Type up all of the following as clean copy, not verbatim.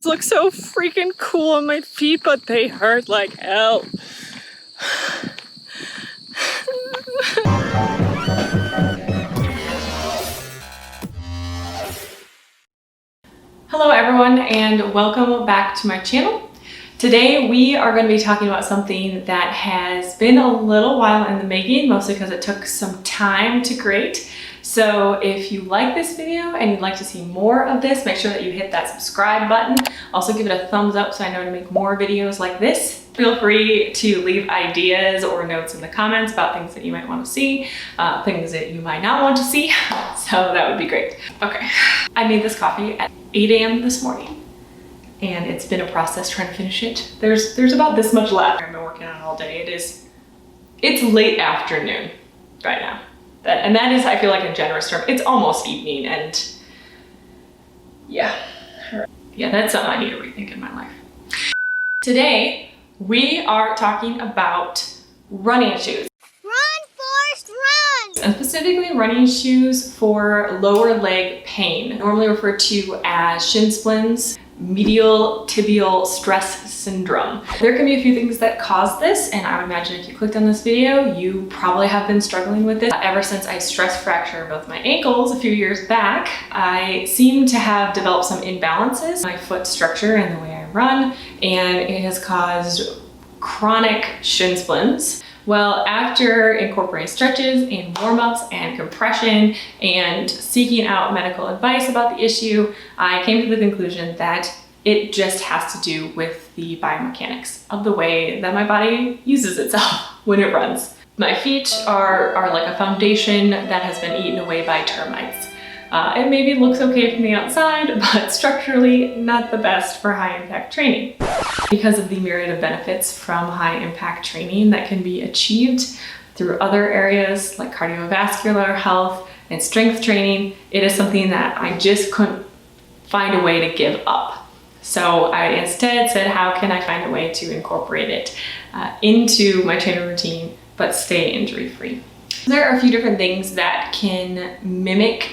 Look so freaking cool on my feet, but they hurt like hell. Hello everyone and welcome back to my channel. Today we are going to be talking about something that has been a little while in the making, mostly because it took some time to create. So if you like this video and you'd like to see more of this, make sure that you hit that subscribe button. Also give it a thumbs up so I know to make more videos like this. Feel free to leave ideas or notes in the comments about things that you might want to see, things that you might not want to see. So that would be great. Okay, I made this coffee at 8 a.m. this morning and it's been a process trying to finish it. There's about this much left. I've been working on it all day. It's late afternoon right now. And that is, I feel like, a generous term. It's almost evening and yeah, that's something I need to rethink in my life. Today, we are talking about running shoes. Run, Forrest, run! And specifically running shoes for lower leg pain, normally referred to as Shin Splints, medial tibial stress syndrome. There can be a few things that cause this, and I would imagine if you clicked on this video, you probably have been struggling with this. Ever since I stress fractured both my ankles a few years back, I seem to have developed some imbalances in my foot structure and the way I run, and it has caused chronic shin splints. Well, after incorporating stretches and warm-ups and compression and seeking out medical advice about the issue, I came to the conclusion that it just has to do with the biomechanics of the way that my body uses itself when it runs. My feet are like a foundation that has been eaten away by termites. It maybe looks okay from the outside, but structurally not the best for high impact training. Because of the myriad of benefits from high impact training that can be achieved through other areas like cardiovascular health and strength training, it is something that I just couldn't find a way to give up. So I instead said, how can I find a way to incorporate it into my training routine, but stay injury free? There are a few different things that can mimic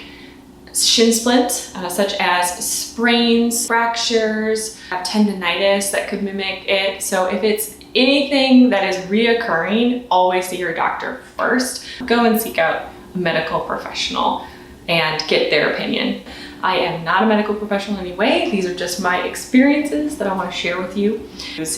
shin splint, such as sprains, fractures, tendonitis that could mimic it. So if it's anything that is reoccurring, always see your doctor first. Go and seek out a medical professional and get their opinion. I am not a medical professional in any way. These are just my experiences that I want to share with you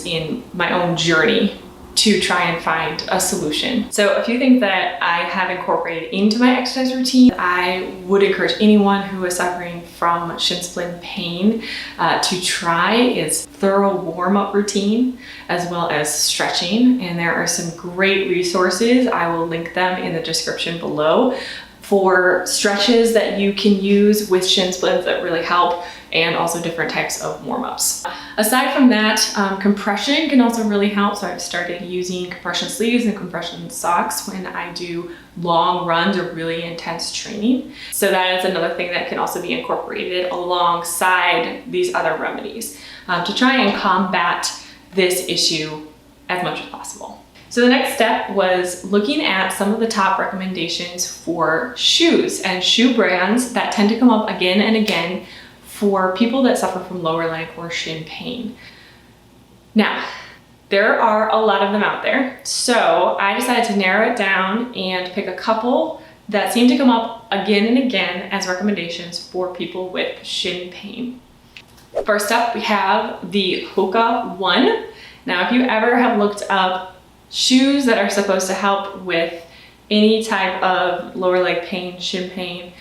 in my own journey to try and find a solution. So a few things that I have incorporated into my exercise routine, I would encourage anyone who is suffering from shin splint pain to try is thorough warm-up routine as well as stretching. And there are some great resources. I will link them in the description below for stretches that you can use with shin splints that really help, and also different types of warm-ups. Aside from that, compression can also really help. So I've started using compression sleeves and compression socks when I do long runs or really intense training. So that is another thing that can also be incorporated alongside these other remedies to try and combat this issue as much as possible. So the next step was looking at some of the top recommendations for shoes and shoe brands that tend to come up again and again for people that suffer from lower leg or shin pain. Now, there are a lot of them out there, so I decided to narrow it down and pick a couple that seem to come up again and again as recommendations for people with shin pain. First up, we have the Hoka One. Now, if you ever have looked up shoes that are supposed to help with any type of lower leg pain, shin pain,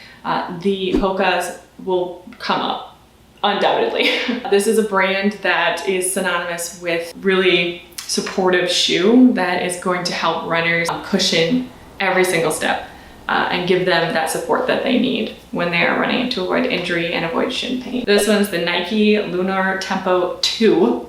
the Hokas will come up, undoubtedly. This is a brand that is synonymous with really supportive shoe that is going to help runners cushion every single step and give them that support that they need when they are running to avoid injury and avoid shin pain. This one's the Nike Lunar Tempo 2.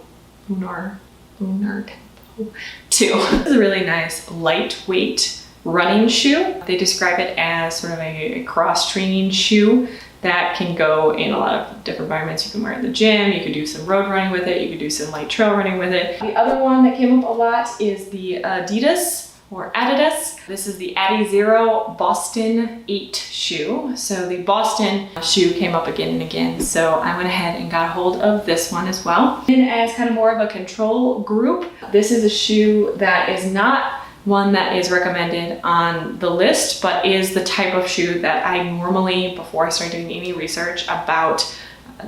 Lunar Tempo 2. This is a really nice lightweight running shoe. They describe it as sort of a cross-training shoe that can go in a lot of different environments. You can wear it in the gym, you could do some road running with it, you could do some light trail running with it. The other one that came up a lot is the Adidas For Adidas, this is the Adi Zero Boston 8 shoe. So the Boston shoe came up again and again, so I went ahead and got a hold of this one as well. And as kind of more of a control group, this is a shoe that is not one that is recommended on the list, but is the type of shoe that I normally, before I start doing any research about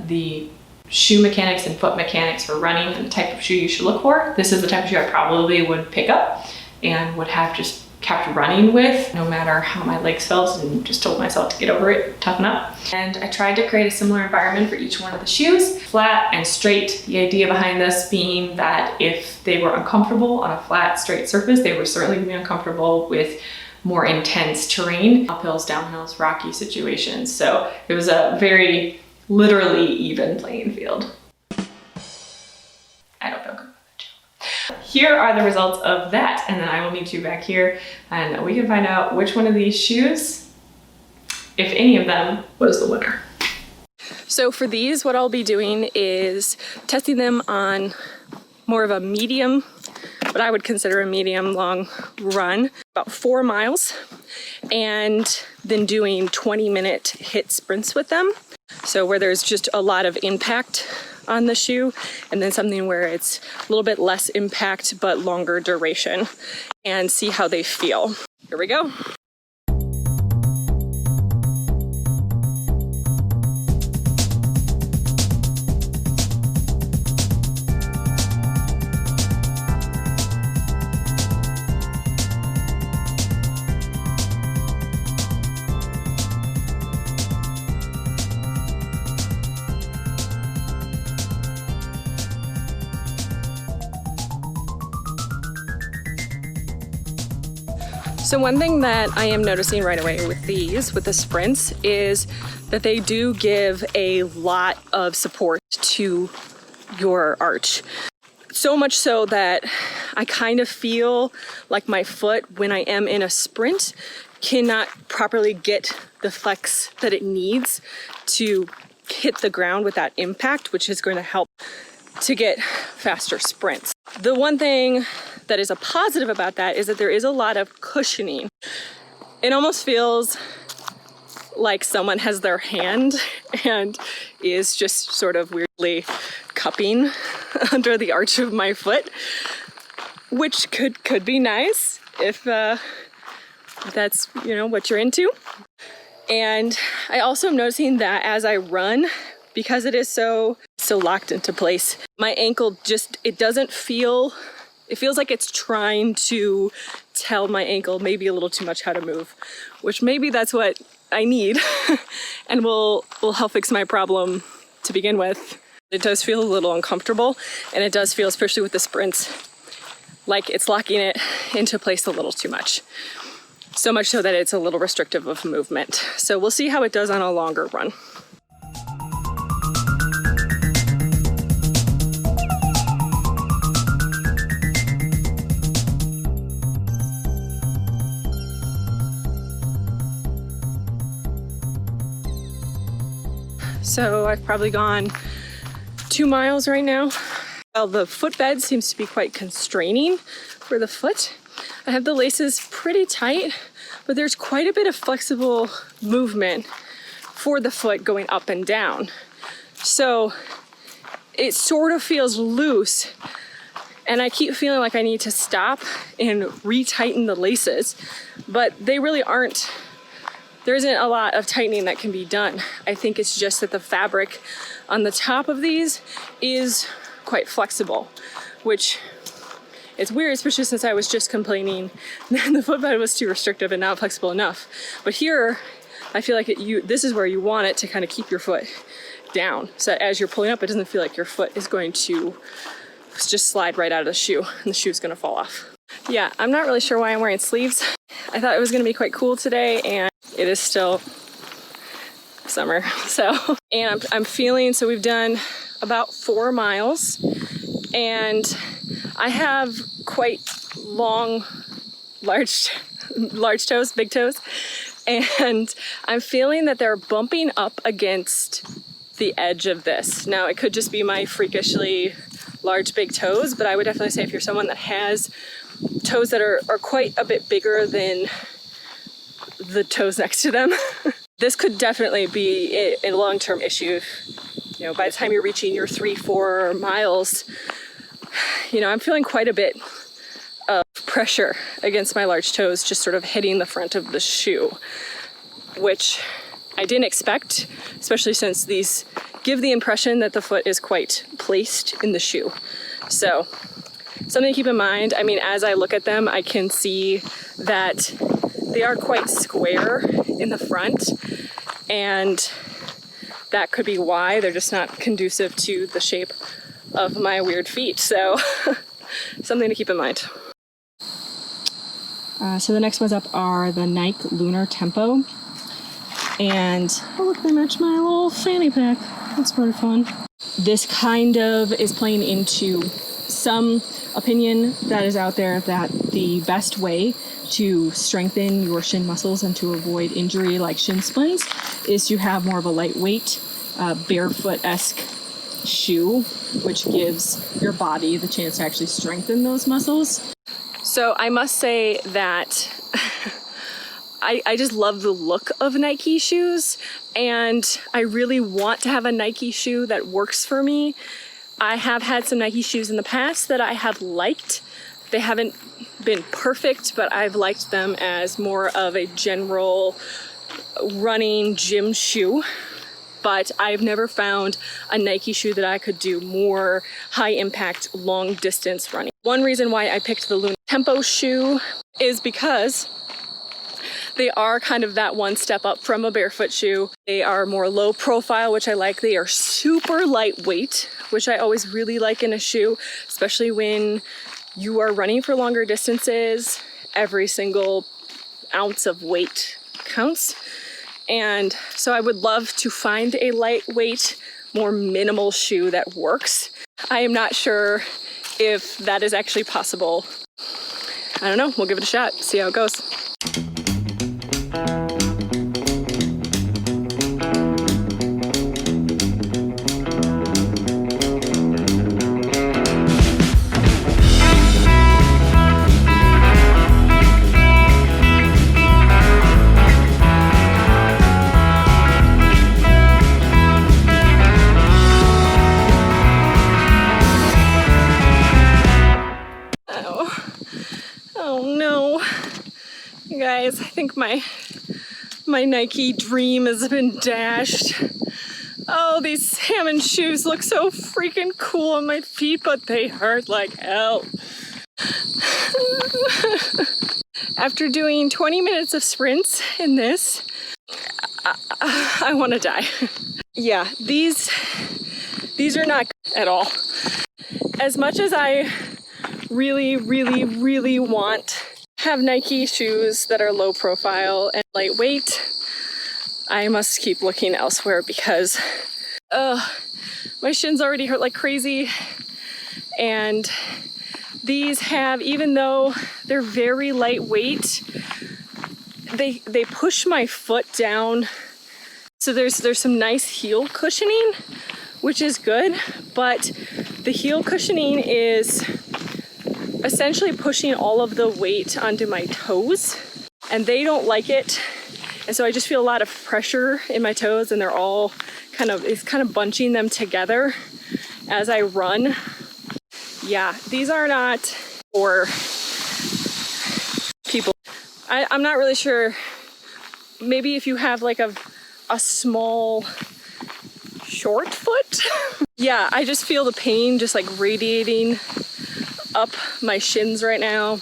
the shoe mechanics and foot mechanics for running and the type of shoe you should look for, this is the type of shoe I probably would pick up and would have just kept running with no matter how my legs felt, and just told myself to get over it, toughen up. And I tried to create a similar environment for each one of the shoes, flat and straight. The idea behind this being that if they were uncomfortable on a flat, straight surface, they were certainly gonna be uncomfortable with more intense terrain, uphills, downhills, rocky situations. So it was a very literally even playing field. I don't feel good. Here are the results of that, and then I will meet you back here and we can find out which one of these shoes, if any of them, was the winner. So for these, what I'll be doing is testing them on more of a medium, what I would consider a medium long run, about 4 miles, and then doing 20-minute hit sprints with them. So where there's just a lot of impact on the shoe, and then something where it's a little bit less impact but longer duration, and see how they feel. Here we go. So one thing that I am noticing right away with these, with the sprints, is that they do give a lot of support to your arch. So much so that I kind of feel like my foot, when I am in a sprint, cannot properly get the flex that it needs to hit the ground with that impact, which is going to help to get faster sprints. The one thing that is a positive about that is that there is a lot of cushioning. It almost feels like someone has their hand and is just sort of weirdly cupping under the arch of my foot, which could be nice if that's, you know, what you're into. And I also am noticing that as I run, because it is so locked into place, my ankle just, it feels like it's trying to tell my ankle maybe a little too much how to move, which maybe that's what I need and will help fix my problem to begin with. It does feel a little uncomfortable, and it does feel, especially with the sprints, like it's locking it into place a little too much. So much so that it's a little restrictive of movement. So we'll see how it does on a longer run. So I've probably gone 2 miles right now. Well, the footbed seems to be quite constraining for the foot. I have the laces pretty tight, but there's quite a bit of flexible movement for the foot going up and down. So it sort of feels loose, and I keep feeling like I need to stop and retighten the laces, but they really aren't. There isn't a lot of tightening that can be done. I think it's just that the fabric on the top of these is quite flexible, which it's weird, especially since I was just complaining that the footbed was too restrictive and not flexible enough. But here, I feel like this is where you want it to kind of keep your foot down, so that as you're pulling up, it doesn't feel like your foot is going to just slide right out of the shoe and the shoe's gonna fall off. Yeah, I'm not really sure why I'm wearing sleeves. I thought it was gonna be quite cool today, and it is still summer. So, and I'm feeling, so we've done about 4 miles, and I have quite long, large toes, big toes, and I'm feeling that they're bumping up against the edge of this. Now, it could just be my freakishly large, big toes, but I would definitely say if you're someone that has toes that are quite a bit bigger than the toes next to them, this could definitely be a long-term issue. You know, by the time you're reaching your 3-4 miles, you know, I'm feeling quite a bit of pressure against my large toes, just sort of hitting the front of the shoe, which I didn't expect, especially since these give the impression that the foot is quite placed in the shoe. So something to keep in mind. I mean, as I look at them, I can see that they are quite square in the front, and that could be why they're just not conducive to the shape of my weird feet. So something to keep in mind. So the next ones up are the Nike Lunar Tempo. And oh look, they match my little fanny pack. That's pretty fun. This kind of is playing into some opinion that is out there that the best way to strengthen your shin muscles and to avoid injury like shin splints is to have more of a lightweight, barefoot-esque shoe, which gives your body the chance to actually strengthen those muscles. So I must say that I just love the look of Nike shoes, and I really want to have a Nike shoe that works for me. I have had some Nike shoes in the past that I have liked. They haven't been perfect, but I've liked them as more of a general running gym shoe. But I've never found a Nike shoe that I could do more high impact, long distance running. One reason why I picked the Lunar Tempo shoe is because they are kind of that one step up from a barefoot shoe. They are more low profile, which I like. They are super lightweight, which I always really like in a shoe, especially when you are running for longer distances. Every single ounce of weight counts. And so I would love to find a lightweight, more minimal shoe that works. I am not sure if that is actually possible. I don't know, we'll give it a shot, see how it goes. Guys, I think my Nike dream has been dashed. Oh, these salmon shoes look so freaking cool on my feet, but they hurt like hell. After doing 20 minutes of sprints in this, I want to die. Yeah, these are not good at all. As much as I really want have Nike shoes that are low profile and lightweight, I must keep looking elsewhere because my shins already hurt like crazy. And these have, even though they're very lightweight, they push my foot down. So there's some nice heel cushioning, which is good, but the heel cushioning is essentially pushing all of the weight onto my toes, and they don't like it. And so I just feel a lot of pressure in my toes, and they're all it's kind of bunching them together as I run. Yeah, these are not for people. I'm not really sure. Maybe if you have like a small, short foot. Yeah, I just feel the pain just like radiating up my shins right now.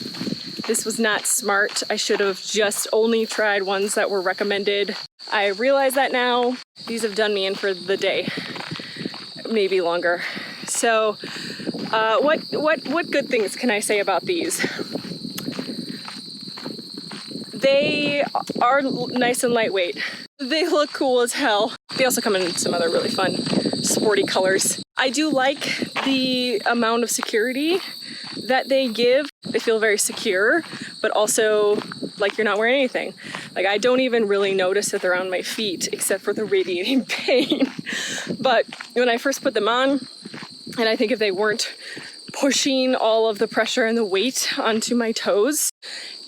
This was not smart. I should have just only tried ones that were recommended. I realize that now. These have done me in for the day, maybe longer. So what good things can I say about these? They are nice and lightweight. They look cool as hell. They also come in some other really fun sporty colors. I do like the amount of security that they give. They feel very secure, but also like you're not wearing anything. Like I don't even really notice that they're on my feet except for the radiating pain. But when I first put them on, And I think if they weren't pushing all of the pressure and the weight onto my toes,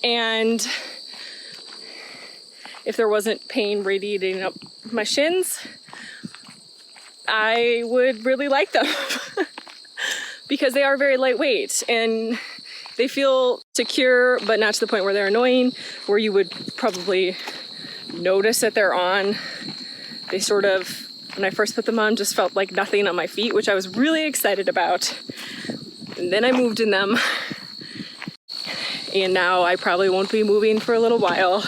and if there wasn't pain radiating up my shins, I would really like them because they are very lightweight and they feel secure, but not to the point where they're annoying, where you would probably notice that they're on. They sort of, when I first put them on, just felt like nothing on my feet, which I was really excited about. And then I moved in them. And now I probably won't be moving for a little while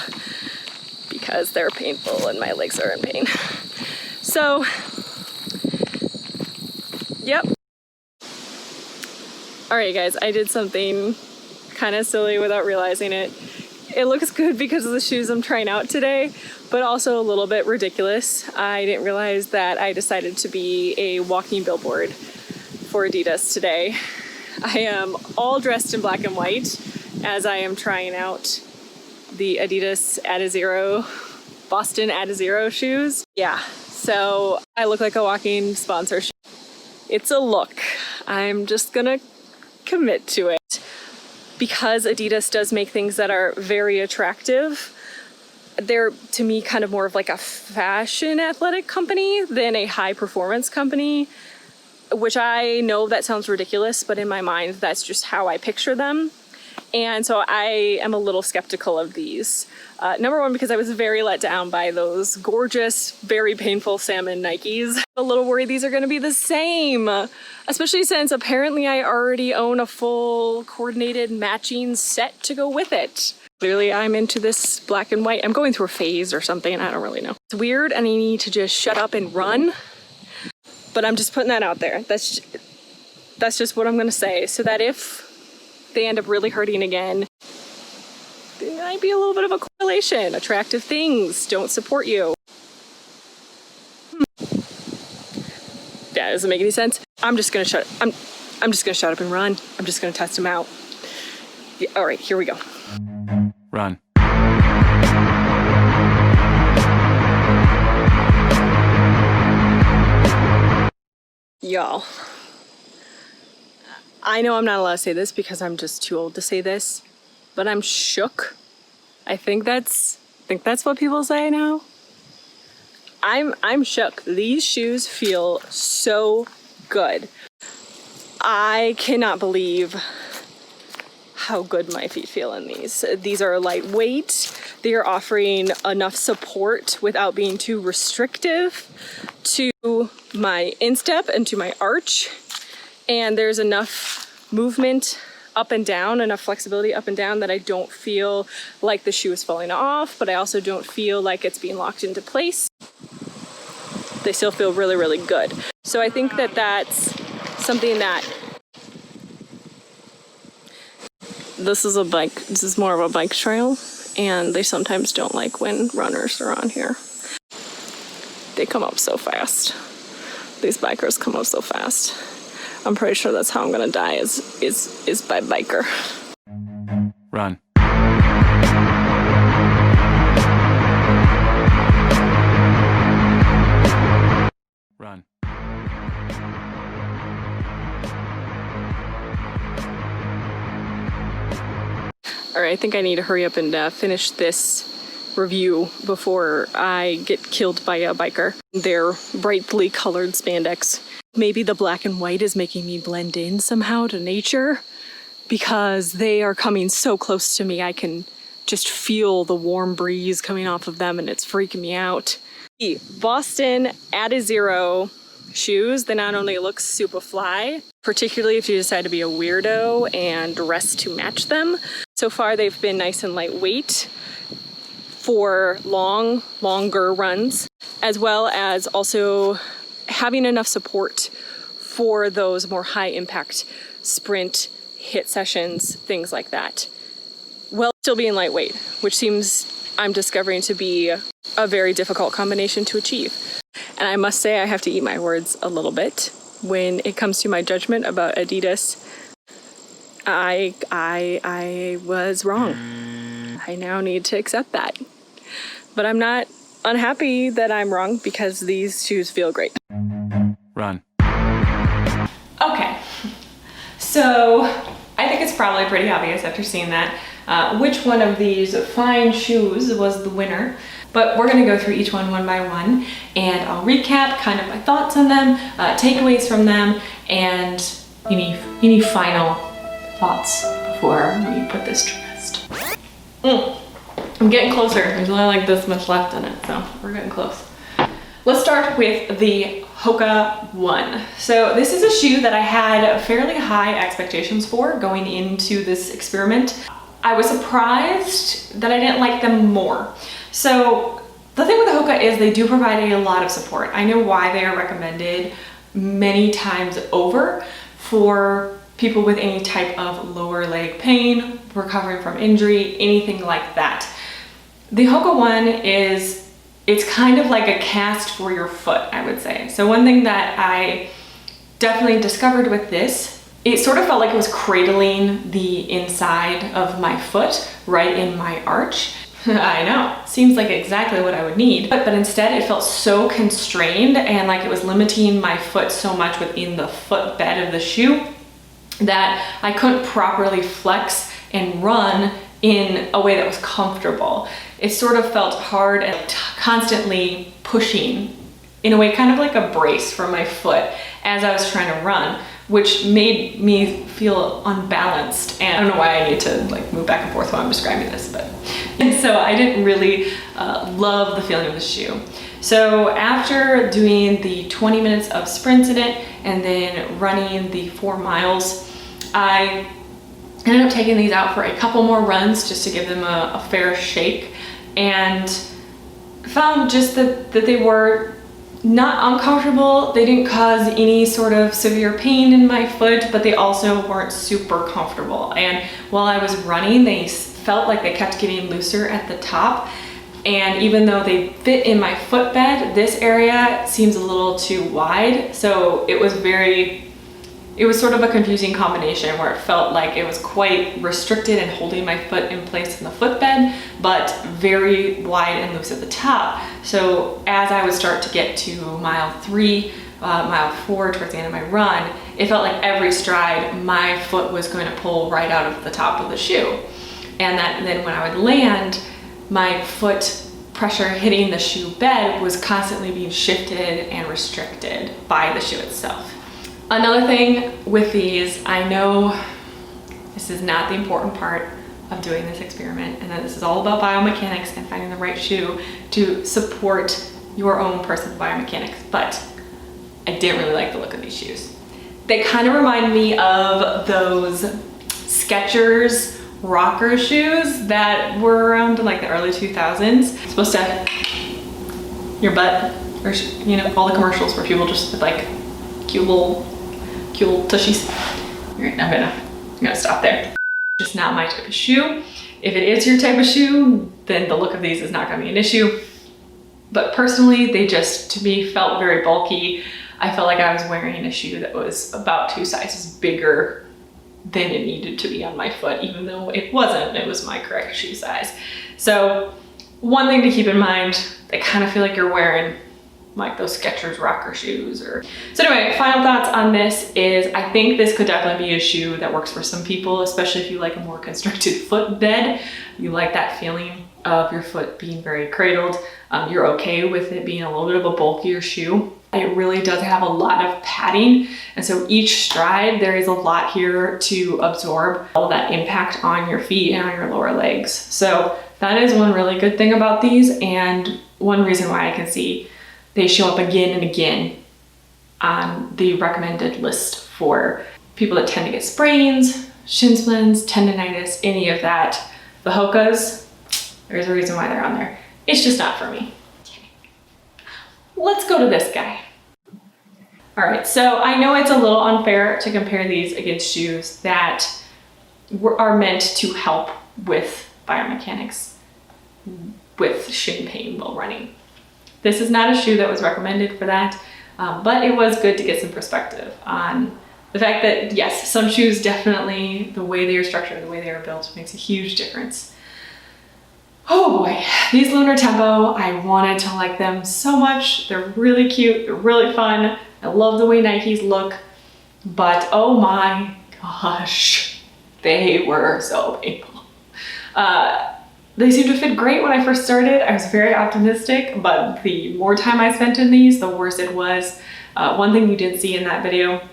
because they're painful and my legs are in pain. So, yep. All right, guys, I did something kind of silly without realizing it. It looks good because of the shoes I'm trying out today, but also a little bit ridiculous. I didn't realize that I decided to be a walking billboard for Adidas today. I am all dressed in black and white as I am trying out the Adidas Adizero, Boston Adizero shoes. Yeah, so I look like a walking sponsorship. It's a look. I'm just gonna commit to it because Adidas does make things that are very attractive. They're, to me, kind of more of like a fashion athletic company than a high performance company, which I know that sounds ridiculous, but in my mind, that's just how I picture them. And so I am a little skeptical of these. Number one, because I was very let down by those gorgeous, very painful salmon Nikes. A little worried these are gonna be the same, especially since apparently I already own a full coordinated matching set to go with it. Clearly I'm into this black and white. I'm going through a phase or something, I don't really know. It's weird and I need to just shut up and run, but I'm just putting that out there. That's just what I'm gonna say, so that if they end up really hurting again, there might be a little bit of a correlation. Attractive things don't support you. Yeah, doesn't make any sense. I'm just gonna shut up and run. I'm just gonna test them out. Yeah, all right, here we go. Run. Y'all, I know I'm not allowed to say this because I'm just too old to say this, but I'm shook. I think that's what people say now. I'm shook. These shoes feel so good. I cannot believe how good my feet feel in these. These are lightweight. They are offering enough support without being too restrictive to my instep and to my arch. And there's enough movement up and down, enough flexibility up and down that I don't feel like the shoe is falling off, but I also don't feel like it's being locked into place. They still feel really, really good. So I think that that's something that this is more of a bike trail, and they sometimes don't like when runners are on here. They come up so fast. These bikers come up so fast. I'm pretty sure that's how I'm gonna die is by biker. Run. Run. All right, I think I need to hurry up and finish this review before I get killed by a biker. They're brightly colored spandex. Maybe the black and white is making me blend in somehow to nature because they are coming so close to me. I can just feel the warm breeze coming off of them and it's freaking me out. The Boston Adi Zero shoes, they not only look super fly, particularly if you decide to be a weirdo and dress to match them. So far they've been nice and lightweight for longer runs, as well as also having enough support for those more high impact sprint hit sessions, things like that, while still being lightweight, which seems I'm discovering to be a very difficult combination to achieve. And I must say I have to eat my words a little bit when it comes to my judgment about Adidas. I was wrong. I now need to accept that. But I'm not unhappy that I'm wrong because these shoes feel great. Run. Okay, so I think it's probably pretty obvious after seeing that which one of these fine shoes was the winner. But we're gonna go through each one by one, and I'll recap kind of my thoughts on them, takeaways from them, and any final thoughts before we put this to rest. I'm getting closer. There's only like this much left in it, so we're getting close. Let's start with the Hoka One. So this is a shoe that I had fairly high expectations for going into this experiment. I was surprised that I didn't like them more. So the thing with the Hoka is they do provide a lot of support. I know why they are recommended many times over for people with any type of lower leg pain, recovering from injury, anything like that. The Hoka One it's kind of like a cast for your foot, I would say. So one thing that I definitely discovered with this, it sort of felt like it was cradling the inside of my foot right in my arch. I know, seems like exactly what I would need, but instead it felt so constrained and like it was limiting my foot so much within the footbed of the shoe that I couldn't properly flex and run in a way that was comfortable. It sort of felt hard and constantly pushing in a way kind of like a brace for my foot as I was trying to run, which made me feel unbalanced. And I don't know why I need to like move back and forth while I'm describing this, and so I didn't really love the feeling of the shoe. So after doing the 20 minutes of sprints in it and then running the 4 miles, I ended up taking these out for a couple more runs just to give them a fair shake, and found just that they were not uncomfortable. They didn't cause any sort of severe pain in my foot, but they also weren't super comfortable. And while I was running, they felt like they kept getting looser at the top. And even though they fit in my footbed, this area seems a little too wide. So it was sort of a confusing combination where it felt like it was quite restricted and holding my foot in place in the footbed, but very wide and loose at the top. So as I would start to get to mile 3, mile 4, towards the end of my run, it felt like every stride my foot was going to pull right out of the top of the shoe. And then when I would land, my foot pressure hitting the shoe bed was constantly being shifted and restricted by the shoe itself. Another thing with these, I know this is not the important part of doing this experiment, and that this is all about biomechanics and finding the right shoe to support your own personal biomechanics, but I didn't really like the look of these shoes. They kind of remind me of those Skechers rocker shoes that were around in like the early 2000s. It's supposed to your butt, or all the commercials where people just with like cute little tushies. All right, I'm gonna stop there. Just not my type of shoe. If it is your type of shoe, then the look of these is not gonna be an issue. But personally, they just, to me, felt very bulky. I felt like I was wearing a shoe that was about 2 sizes bigger than it needed to be on my foot, even though it wasn't. It was my correct shoe size. So one thing to keep in mind, they kind of feel like you're wearing like those Skechers rocker shoes. So anyway, final thoughts on this is I think this could definitely be a shoe that works for some people, especially if you like a more constricted footbed. You like that feeling of your foot being very cradled. You're okay with it being a little bit of a bulkier shoe. It really does have a lot of padding, and so each stride there is a lot here to absorb all that impact on your feet and on your lower legs. So that is one really good thing about these, and one reason why I can see they show up again and again on the recommended list for people that tend to get sprains, shin splints, tendonitis, any of that. The Hokas, there's a reason why they're on there. It's just not for me. Let's go to this guy. All right, so I know it's a little unfair to compare these against shoes that are meant to help with biomechanics with shin pain while running. This is not a shoe that was recommended for that, but it was good to get some perspective on the fact that yes, some shoes definitely, the way they are structured, the way they are built makes a huge difference. Oh boy, these Lunar Tempo, I wanted to like them so much. They're really cute, they're really fun. I love the way Nikes look, but oh my gosh, they were so painful. They seemed to fit great when I first started. I was very optimistic, but the more time I spent in these, the worse it was. One thing you didn't see in that video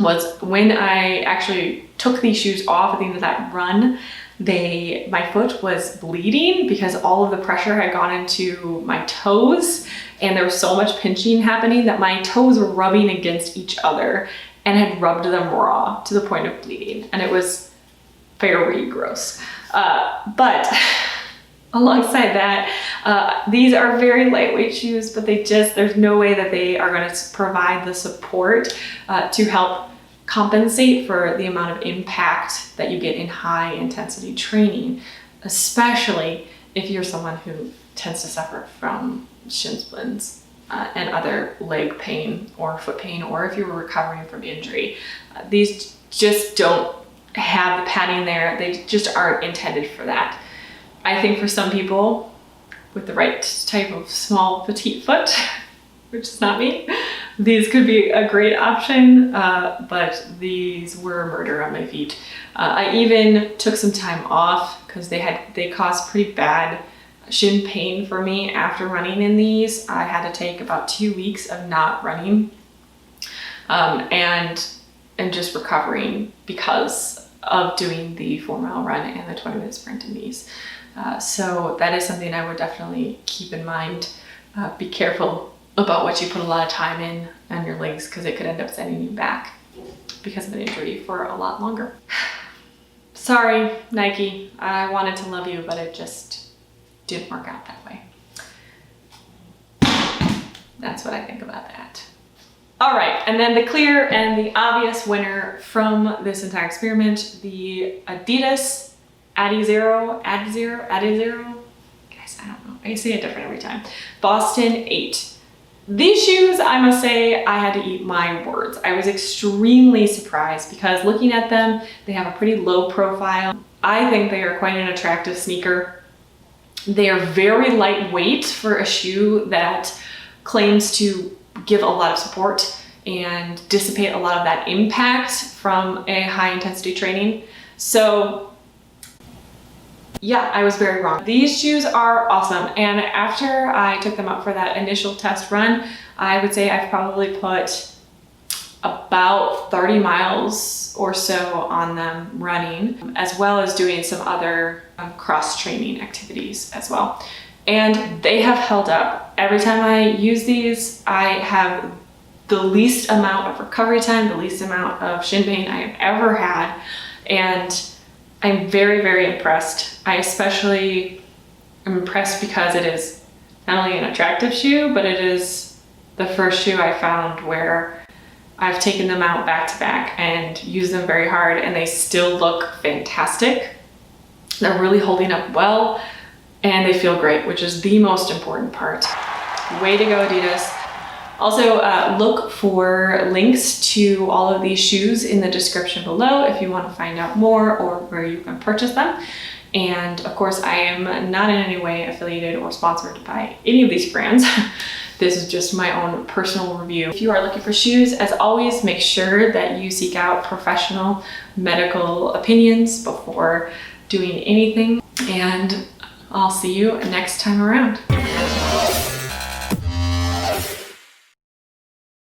was when I actually took these shoes off at the end of that run, my foot was bleeding because all of the pressure had gone into my toes, and there was so much pinching happening that my toes were rubbing against each other and had rubbed them raw to the point of bleeding. And it was very gross. But alongside that, these are very lightweight shoes, but there's no way that they are going to provide the support to help compensate for the amount of impact that you get in high intensity training, especially if you're someone who tends to suffer from shin splints and other leg pain or foot pain, or if you're recovering from injury. These just don't have the padding there. They just aren't intended for that. I think for some people with the right type of small petite foot, which is not me, these could be a great option, but these were murder on my feet. I even took some time off because they caused pretty bad shin pain for me after running in these. I had to take about 2 weeks of not running and just recovering because of doing the 4-mile run and the 20-minute sprint in these. So that is something I would definitely keep in mind. Be careful about what you put a lot of time in on your legs, because it could end up sending you back because of an injury for a lot longer. Sorry, Nike. I wanted to love you, but it just didn't work out that way. That's what I think about that. All right, and then the clear and the obvious winner from this entire experiment, the Adidas Adizero. Guys, I don't know. I say it different every time. Boston 8. These shoes, I must say, I had to eat my words. I was extremely surprised because looking at them, they have a pretty low profile. I think they are quite an attractive sneaker. They are very lightweight for a shoe that claims to give a lot of support and dissipate a lot of that impact from a high intensity training. So yeah, I was very wrong. These shoes are awesome. And after I took them out for that initial test run, I would say I've probably put about 30 miles or so on them running, as well as doing some other cross training activities as well. And they have held up. Every time I use these, I have the least amount of recovery time, the least amount of shin pain I have ever had. And I'm very impressed. I especially am impressed because it is not only an attractive shoe, but it is the first shoe I found where I've taken them out back to back and used them very hard, and they still look fantastic. They're really holding up well, and they feel great, which is the most important part. Way to go, Adidas. Also, look for links to all of these shoes in the description below if you want to find out more or where you can purchase them. And of course, I am not in any way affiliated or sponsored by any of these brands. This is just my own personal review. If you are looking for shoes, as always, make sure that you seek out professional medical opinions before doing anything. And I'll see you next time around.